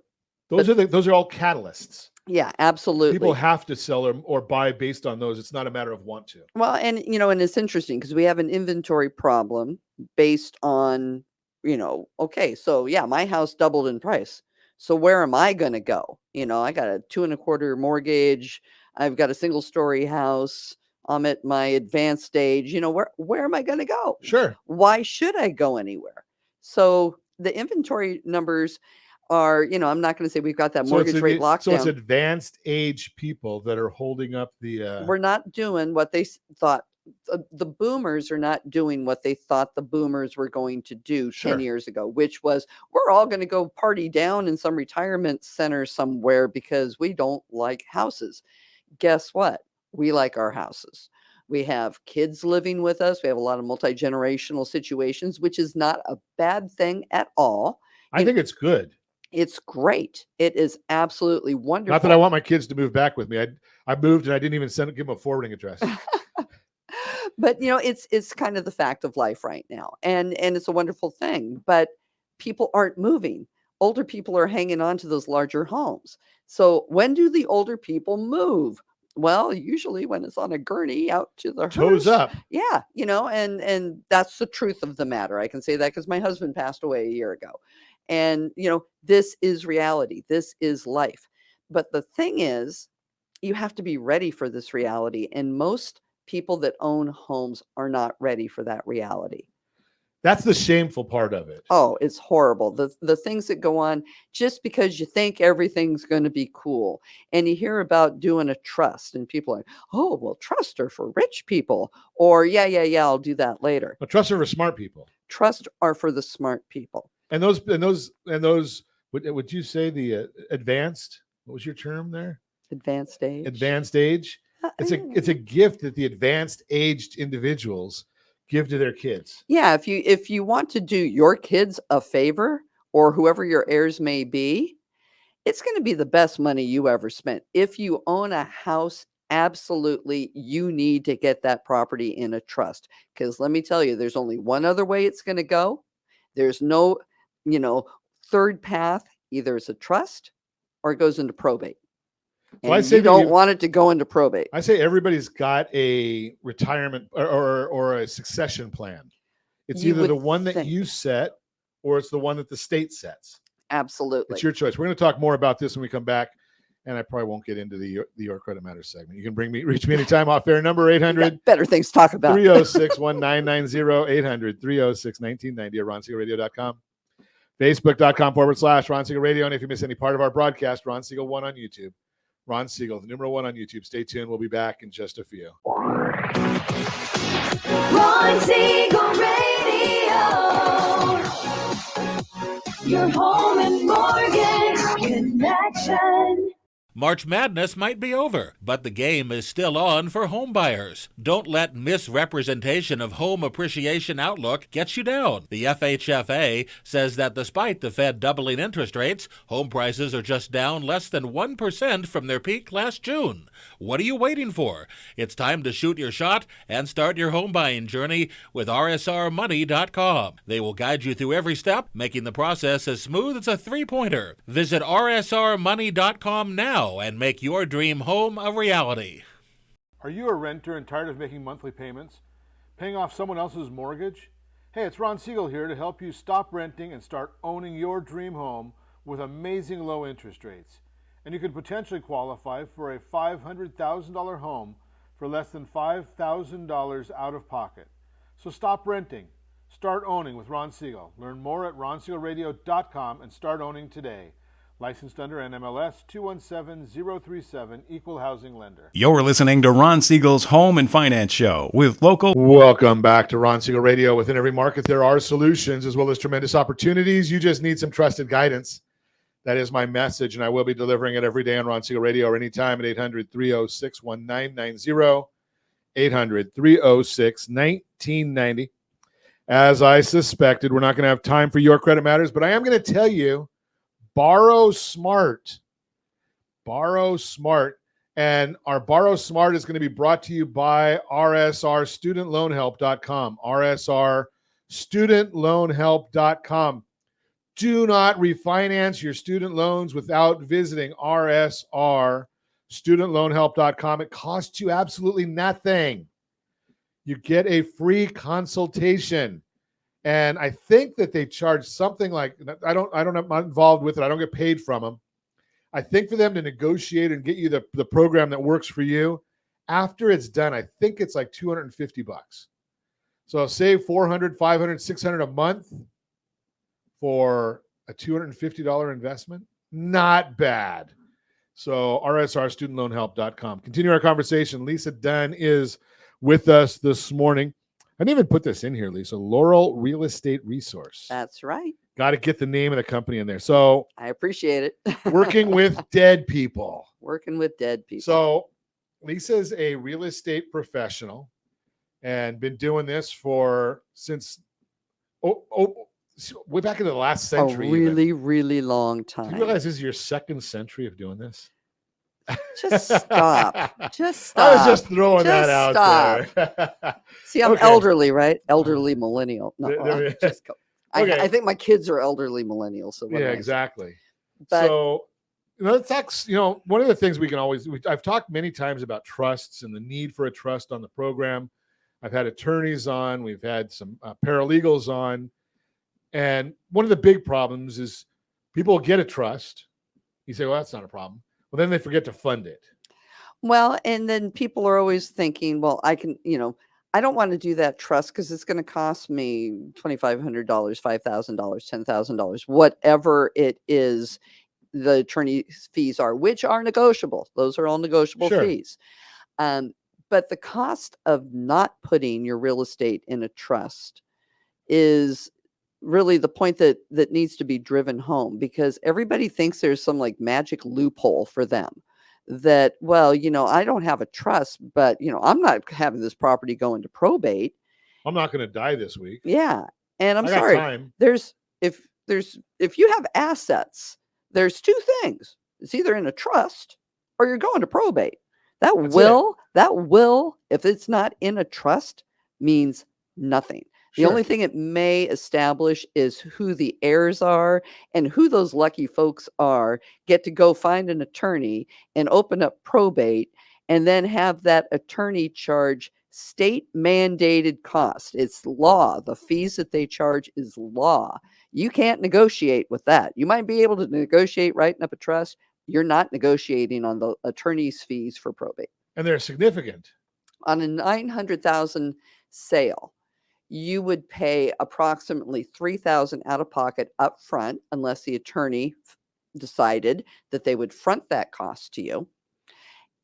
Those are all catalysts. Yeah, absolutely. People have to sell or buy based on those. It's not a matter of want to. Well, and it's interesting, because we have an inventory problem based on, okay, so yeah, my house doubled in price. So where am I going to go? I got a 2.25% mortgage. I've got a 1-story house. I'm at my advanced stage. Where am I going to go? Sure. Why should I go anywhere? So the inventory numbers are, I'm not going to say we've got that mortgage rate lockdown. So it's advanced age people that are holding up the... We're not doing what they thought. The boomers are not doing what they thought the boomers were going to do 10 years ago, which was, we're all going to go party down in some retirement center somewhere because we don't like houses. Guess what? We like our houses. We have kids living with us. We have a lot of multi-generational situations, which is not a bad thing at all. I think it's good. It's great. It is absolutely wonderful. Not that I want my kids to move back with me. I moved and I didn't even give them a forwarding address. But it's kind of the fact of life right now, and it's a wonderful thing. But people aren't moving. Older people are hanging on to those larger homes. So when do the older people move? Well, usually when it's on a gurney out to the Toes hearse. up. Yeah, and that's the truth of the matter. I can say that because my husband passed away a year ago. And this is reality. This is life. But the thing is, you have to be ready for this reality. And most people that own homes are not ready for that reality. That's the shameful part of it. Oh, it's horrible. The things that go on just because you think everything's going to be cool. And you hear about doing a trust and people are, oh, well, trusts are for rich people. Or yeah, I'll do that later. But trusts are for smart people. Trusts are for the smart people. And those would you say the advanced, what was your term there? Advanced age. Advanced age. It's a gift that the advanced aged individuals give to their kids. Yeah, if you want to do your kids a favor or whoever your heirs may be, it's going to be the best money you ever spent. If you own a house, absolutely, you need to get that property in a trust. Because let me tell you, there's only one other way it's going to go. There's no, third path. Either it's a trust or it goes into probate. And I say you don't want it to go into probate. I say everybody's got a retirement or a succession plan. It's either the one that you set or it's the one that the state sets. Absolutely. It's your choice. We're going to talk more about this when we come back. And I probably won't get into the Your Credit Matters segment. You can reach me anytime off air. Number 800. Better things to talk about. 306-1990, 800-306-1990 or RonSiegelRadio.com. Facebook.com/Ron Siegel Radio. And if you miss any part of our broadcast, Ron Siegel 1 on YouTube. Ron Siegel, the number 1 on YouTube. Stay tuned. We'll be back in just a few. Ron Siegel Radio. Your home and mortgage connection. March Madness might be over, but the game is still on for home buyers. Don't let misrepresentation of home appreciation outlook get you down. The FHFA says that despite the Fed doubling interest rates, home prices are just down less than 1% from their peak last June. What are you waiting for? It's time to shoot your shot and start your home buying journey with RSRmoney.com. They will guide you through every step, making the process as smooth as a three-pointer. Visit RSRmoney.com now and make your dream home a reality. Are you a renter and tired of making monthly payments? Paying off someone else's mortgage? Hey, it's Ron Siegel here to help you stop renting and start owning your dream home with amazing low interest rates. And you could potentially qualify for a $500,000 home for less than $5,000 out of pocket. So stop renting. Start owning with Ron Siegel. Learn more at RonSiegelRadio.com and start owning today. Licensed under NMLS 217037, Equal Housing Lender. You're listening to Ron Siegel's Home and Finance Show with local... Welcome back to Ron Siegel Radio. Within every market, there are solutions as well as tremendous opportunities. You just need some trusted guidance. That is my message, and I will be delivering it every day on Ron Siegel Radio or anytime at 800-306-1990, 800-306-1990. As I suspected, we're not going to have time for Your Credit Matters, but I am going to tell you, Borrow Smart. Borrow Smart. And our Borrow Smart is going to be brought to you by RSRStudentLoanHelp.com. RSRStudentLoanHelp.com. Do not refinance your student loans without visiting RSRStudentLoanHelp.com. It costs you absolutely nothing. You get a free consultation. And I think that they charge something like, I'm not involved with it. I don't get paid from them. I think for them to negotiate and get you the program that works for you, after it's done, I think it's like $250. So save $400, $500, $600 a month for a $250 investment. Not bad. So RSRStudentLoanHelp.com. Continue our conversation. Lisa Dunn is with us this morning. I didn't even put this in here, Lisa. Laurel Real Estate Resource. That's right. Got to get the name of the company in there. So I appreciate it. Working with dead people. Working with dead people. So Lisa's a real estate professional and been doing this since way back into the last A century. really, really long Do you time. realize this is your second century of doing this? Just stop. Just stop. I was just throwing that Just out stop. there. See, I'm Okay. elderly, right? Elderly millennial. No, There- just go. Okay. I think my kids are elderly millennials. So what Yeah, am I saying? exactly. But So let's talk. One of the things we can always. I've talked many times about trusts and the need for a trust on the program. I've had attorneys on. We've had some paralegals on, and one of the big problems is people get a trust. You say, "Well, that's not a problem." Well, then they forget to fund it. well, and then people are always thinking, well, I can, I don't want to do that trust because it's going to cost me $2,500, $5,000, $10,000, whatever it is the attorney's fees are, which are negotiable. Those are all negotiable Sure. fees. But the cost of not putting your real estate in a trust is really the point that needs to be driven home, because everybody thinks there's some like magic loophole for them that, well, I don't have a trust, but I'm not having this property go into probate. I'm not going to die this week. Yeah. And I'm I got sorry. time. If you have assets, there's two things. It's either in a trust or you're going to probate. That will, if it's not in a trust, means nothing. The Sure. only thing it may establish is who the heirs are, and who those lucky folks are get to go find an attorney and open up probate and then have that attorney charge state mandated cost. It's law. The fees that they charge is law. You can't negotiate with that. You might be able to negotiate writing up a trust. You're not negotiating on the attorney's fees for probate. And they're significant. On a $900,000 sale, you would pay approximately $3,000 out of pocket up front, unless the attorney decided that they would front that cost to you.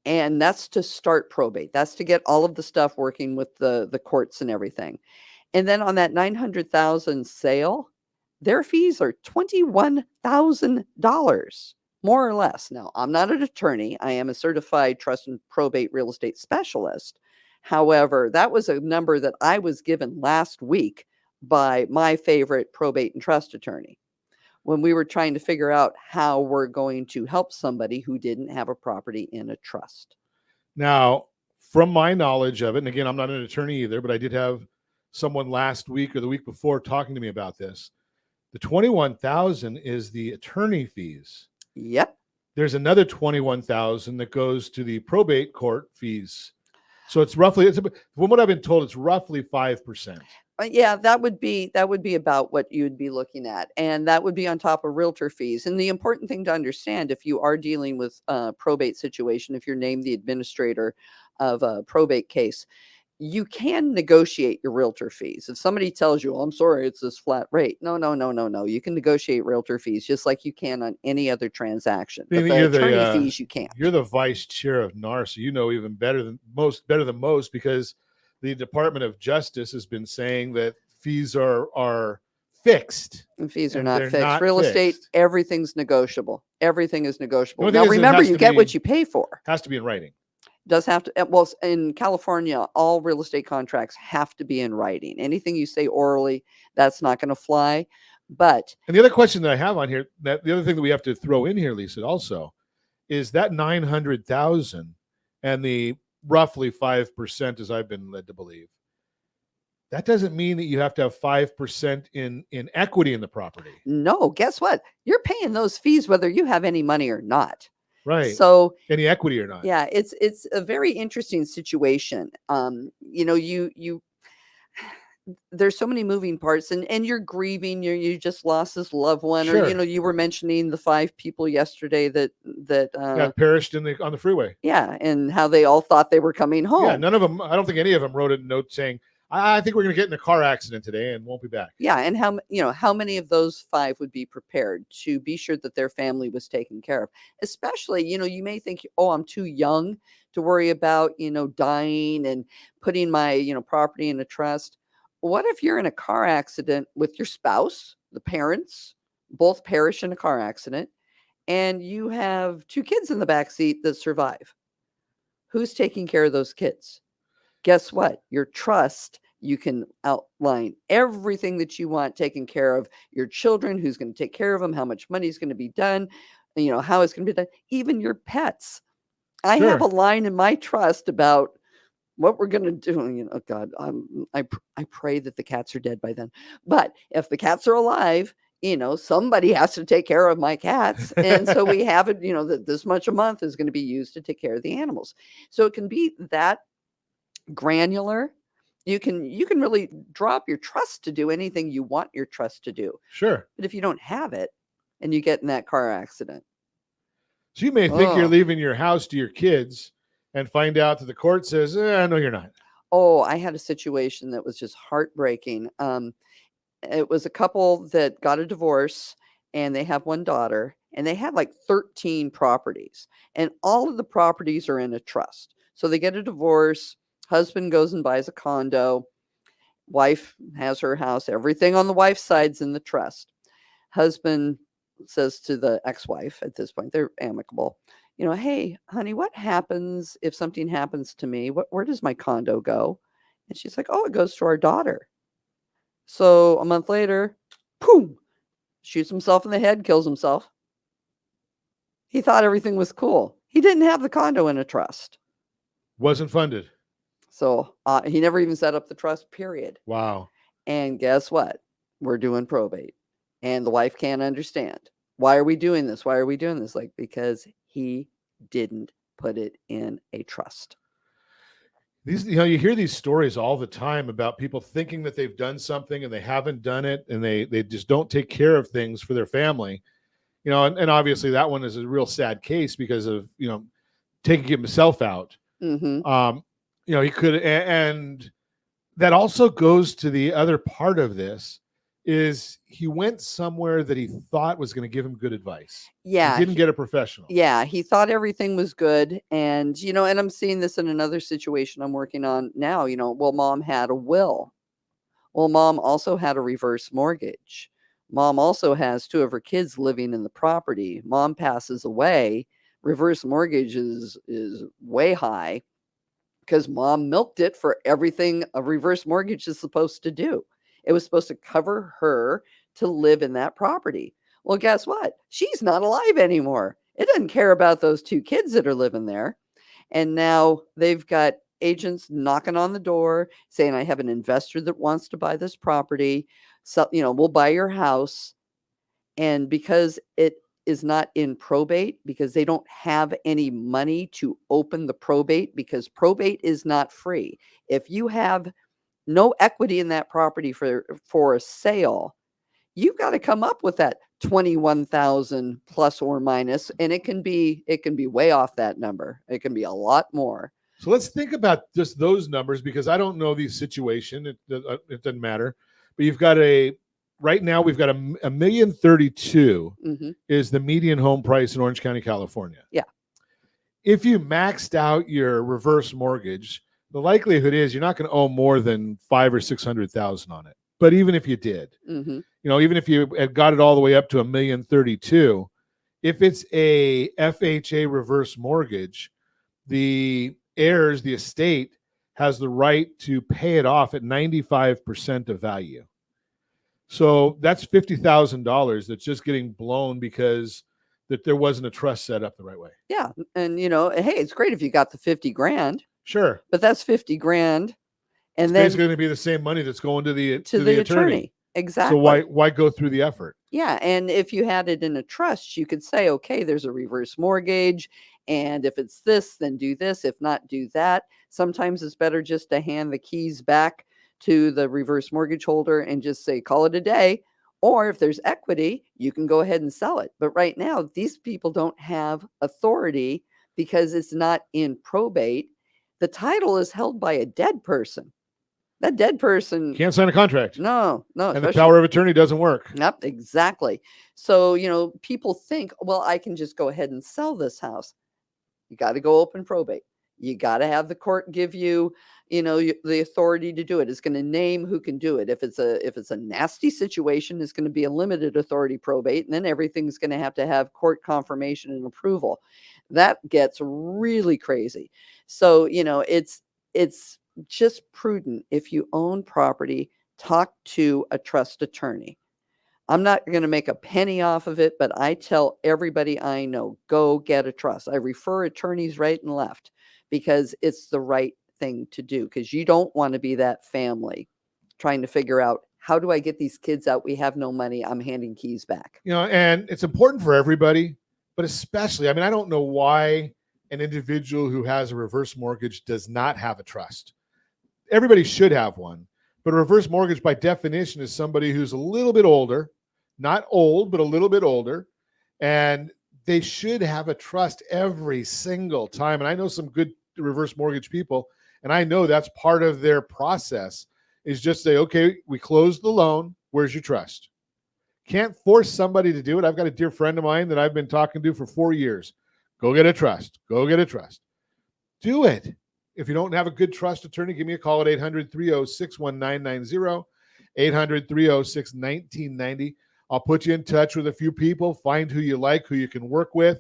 And that's to start probate. That's to get all of the stuff working with the courts and everything. And then on that $900,000 sale, their fees are $21,000, more or less. Now, I'm not an attorney. I am a certified trust and probate real estate specialist. However, that was a number that I was given last week by my favorite probate and trust attorney when we were trying to figure out how we're going to help somebody who didn't have a property in a trust. Now, from my knowledge of it, and again, I'm not an attorney either, but I did have someone last week or the week before talking to me about this. The $21,000 is the attorney fees. Yep. There's another $21,000 that goes to the probate court fees. So it's roughly, from what I've been told, it's roughly 5%. Yeah, that would be about what you'd be looking at, and that would be on top of realtor fees. And the important thing to understand, if you are dealing with a probate situation, if you're named the administrator of a probate case, you can negotiate your realtor fees. If somebody tells you, "Oh, I'm sorry, it's this flat rate," no. You can negotiate realtor fees just like you can on any other transaction. But the attorney fees, you can't. You're the vice chair of NAR, so you know even better than most, because the Department of Justice has been saying that fees are fixed. And fees are and not they're fixed. not Real estate, fixed. everything is negotiable. The only Now thing is it remember, has you to get be- what you pay for. Has to be in writing. Does have to, well, in California, all real estate contracts have to be in writing. Anything you say orally, that's not going to fly. But And the other question that I have on here, that the other thing that we have to throw in here, Lisa, also, is that 900,000 and the roughly 5%, as I've been led to believe, that doesn't mean that you have to have 5% in equity in the property. no, guess what? You're paying those fees whether you have any money or not. Right. So any equity or not. yeah, it's a very interesting situation. You there's so many moving parts, and you're grieving. You just lost this loved one, Sure. or you were mentioning the 5 people yesterday that perished on the freeway. Yeah, and how they all thought they were coming home. Yeah, none of them. I don't think any of them wrote a note saying, "I think we're going to get in a car accident today and won't be back." Yeah, and how many of those 5 would be prepared to be sure that their family was taken care of? Especially, you may think, "Oh, I'm too young to worry about, dying and putting my, property in a trust." What if you're in a car accident with your spouse, the parents, both perish in a car accident, and you have 2 kids in the back seat that survive? Who's taking care of those kids? Guess what? Your trust, You can outline everything that you want taken care of, your children, who's going to take care of them, how much money is going to be done, how it's going to be done, even your pets. I have a line in my trust about what we're going to do. God, I pray that the cats are dead by then. But if the cats are alive, somebody has to take care of my cats. And so we have it, that this much a month is going to be used to take care of the animals. So it can be that granular. You can really drop your trust to do anything you want your trust to do. Sure. But if you don't have it and you get in that car accident. So you may think you're leaving your house to your kids and find out that the court says, no, you're not. Oh, I had a situation that was just heartbreaking. It was a couple that got a divorce, and they have one daughter, and they had like 13 properties, and all of the properties are in a trust. So they get a divorce. Husband goes and buys a condo. Wife has her house. Everything on the wife's side's in the trust. Husband says to the ex-wife, at this point, they're amicable, hey, honey, what happens if something happens to me? Where does my condo go? And she's like, oh, it goes to our daughter. So a month later, boom, shoots himself in the head, kills himself. He thought everything was cool. He didn't have the condo in a trust. Wasn't funded. So he never even set up the trust, period. Wow. And guess what? We're doing probate. And the wife can't understand. Why are we doing this? Why are we doing this? Like, because he didn't put it in a trust. These, you hear these stories all the time about people thinking that they've done something and they haven't done it, and they just don't take care of things for their family. And obviously that one is a real sad case because of, taking himself out. Mm-hmm. He could, and that also goes to the other part of this is he went somewhere that he thought was going to give him good advice. Yeah. He didn't get a professional. Yeah. He thought everything was good. And, and I'm seeing this in another situation I'm working on now, well, mom had a will. Well, mom also had a reverse mortgage. Mom also has 2 of her kids living in the property. Mom passes away. Reverse mortgage is way high because mom milked it for everything a reverse mortgage is supposed to do. It was supposed to cover her to live in that property. Well, guess what? She's not alive anymore. It doesn't care about those 2 kids that are living there. And now they've got agents knocking on the door saying, I have an investor that wants to buy this property. So, we'll buy your house. And because it is not in probate, because they don't have any money to open the probate, because probate is not free. If you have no equity in that property for a sale, you've got to come up with that 21,000 plus or minus, and it can be way off that number. It can be a lot more. So let's think about just those numbers, because I don't know the situation. It doesn't matter. But you've got right now we've got $1,032,000 is the median home price in Orange County, California. Yeah. If you maxed out your reverse mortgage, the likelihood is you're not going to owe more than $500,000 or $600,000 on it. But even if you did, even if you had got it all the way up to $1,032,000, if it's a FHA reverse mortgage, the heirs, the estate, has the right to pay it off at 95% of value. So that's $50,000 that's just getting blown because that there wasn't a trust set up the right way. Yeah. And, hey, it's great if you got the 50 grand. Sure. But that's 50 grand. And it's then basically going to be the same money that's going to the attorney. Exactly. So why go through the effort? Yeah. And if you had it in a trust, you could say, okay, there's a reverse mortgage. And if it's this, then do this. If not, do that. Sometimes it's better just to hand the keys back to the reverse mortgage holder and just say, call it a day. Or if there's equity, you can go ahead and sell it. But right now, these people don't have authority because it's not in probate. The title is held by a dead person. That dead person can't sign a contract. No. And the power of attorney doesn't work. Yep, exactly. So, people think, well, I can just go ahead and sell this house. You got to go open probate. You got to have the court give you, the authority to do it. It's going to name who can do it. If it's a nasty situation, it's going to be a limited authority probate, and then everything's going to have court confirmation and approval. That gets really crazy. So, it's just prudent. If you own property, talk to a trust attorney. I'm not going to make a penny off of it, but I tell everybody I know, go get a trust. I refer attorneys right and left because it's the right thing to do, because you don't want to be that family trying to figure out, how do I get these kids out? We have no money. I'm handing keys back. And it's important for everybody, but especially, I don't know why an individual who has a reverse mortgage does not have a trust. Everybody should have one, but a reverse mortgage by definition is somebody who's a little bit older, not old, but a little bit older, and they should have a trust every single time. And I know some good reverse mortgage people, and I know that's part of their process, is just say, okay, we closed the loan. Where's your trust? Can't force somebody to do it. I've got a dear friend of mine that I've been talking to for 4 years. Go get a trust. Go get a trust. Do it. If you don't have a good trust attorney, give me a call at 800-306-1990, 800-306-1990. I'll put you in touch with a few people. Find who you like, who you can work with.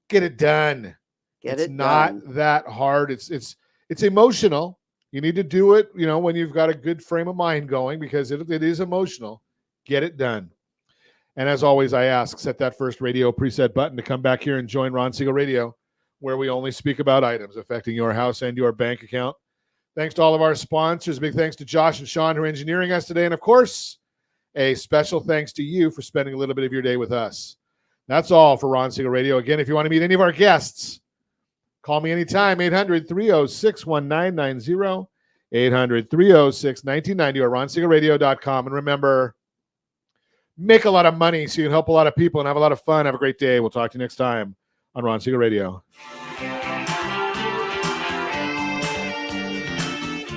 Get it done. It's not that hard. It's emotional. You need to do it, when you've got a good frame of mind going, because it is emotional. Get it done. And as always, I ask, set that first radio preset button to come back here and join Ron Siegel Radio, where we only speak about items affecting your house and your bank account. Thanks to all of our sponsors. Big thanks to Josh and Sean who are engineering us today. And of course, a special thanks to you for spending a little bit of your day with us. That's all for Ron Siegel Radio. Again, if you want to meet any of our guests, call me anytime, 800-306-1990, 800-306-1990, or ronsiegelradio.com. And remember, make a lot of money so you can help a lot of people and have a lot of fun. Have a great day. We'll talk to you next time on Ron Siegel Radio.